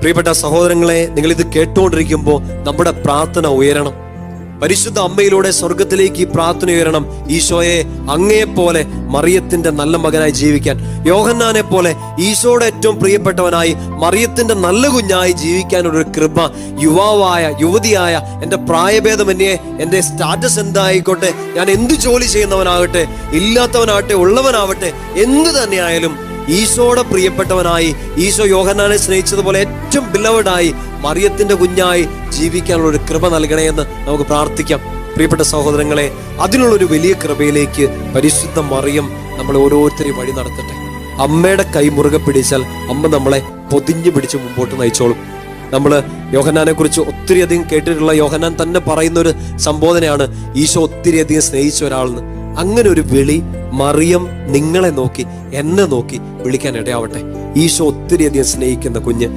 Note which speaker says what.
Speaker 1: പ്രിയപ്പെട്ട സഹോദരങ്ങളെ, നിങ്ങൾ ഇത് കേട്ടുകൊണ്ടിരിക്കുമ്പോൾ നമ്മുടെ പ്രാർത്ഥന ഉയരണം. പരിശുദ്ധ അമ്മയിലൂടെ സ്വർഗത്തിലേക്ക് ഈ പ്രാർത്ഥന ഉയരണം. ഈശോയെ, അങ്ങയെപ്പോലെ മറിയത്തിന്റെ നല്ല മകനായി ജീവിക്കാൻ, യോഹന്നാനെ പോലെ ഈശോയുടെ ഏറ്റവും പ്രിയപ്പെട്ടവനായി മറിയത്തിന്റെ നല്ല കുഞ്ഞായി ജീവിക്കാനൊരു കൃപ യുവാവായ യുവതിയായ എൻ്റെ പ്രായഭേദമന്യേ, എൻ്റെ സ്റ്റാറ്റസ് എന്തായിക്കോട്ടെ, ഞാൻ എന്ത് ജോലി ചെയ്യുന്നവനാകട്ടെ, ഇല്ലാത്തവനാകട്ടെ, ഉള്ളവനാവട്ടെ, എന്ത് തന്നെയായാലും ഈശോയുടെ പ്രിയപ്പെട്ടവനായി, ഈശോ യോഹന്നാനെ സ്നേഹിച്ചതുപോലെ ഏറ്റവും ബിലവഡായി മറിയത്തിന്റെ കുഞ്ഞായി ജീവിക്കാനുള്ള ഒരു കൃപ നൽകണേ എന്ന് നമുക്ക് പ്രാർത്ഥിക്കാം. പ്രിയപ്പെട്ട സഹോദരങ്ങളെ, അതിനുള്ളൊരു വലിയ കൃപയിലേക്ക് പരിശുദ്ധ മറിയം നമ്മളെ ഓരോരുത്തരെയും വഴി നടത്തട്ടെ. അമ്മയുടെ കൈ മുറുകെ പിടിച്ചാൽ അമ്മ നമ്മളെ പൊതിഞ്ഞു പിടിച്ച് മുമ്പോട്ട് നയിച്ചോളും. നമ്മൾ യോഹന്നാനെ കുറിച്ച് ഒത്തിരി അധികം കേട്ടിട്ടുള്ള, യോഹന്നാൻ തന്നെ പറയുന്ന ഒരു സംബോധനയാണ് ഈശോ ഒത്തിരി അധികം സ്നേഹിച്ച ഒരാളെന്ന്. അങ്ങനെ ഒരു വിളി മറിയം നിങ്ങളെ നോക്കി, എന്നെ നോക്കി വിളിക്കാൻ ഇടയാവട്ടെ. ഈശോ ഒത്തിരി അധികം സ്നേഹിക്കുന്ന കുഞ്ഞ്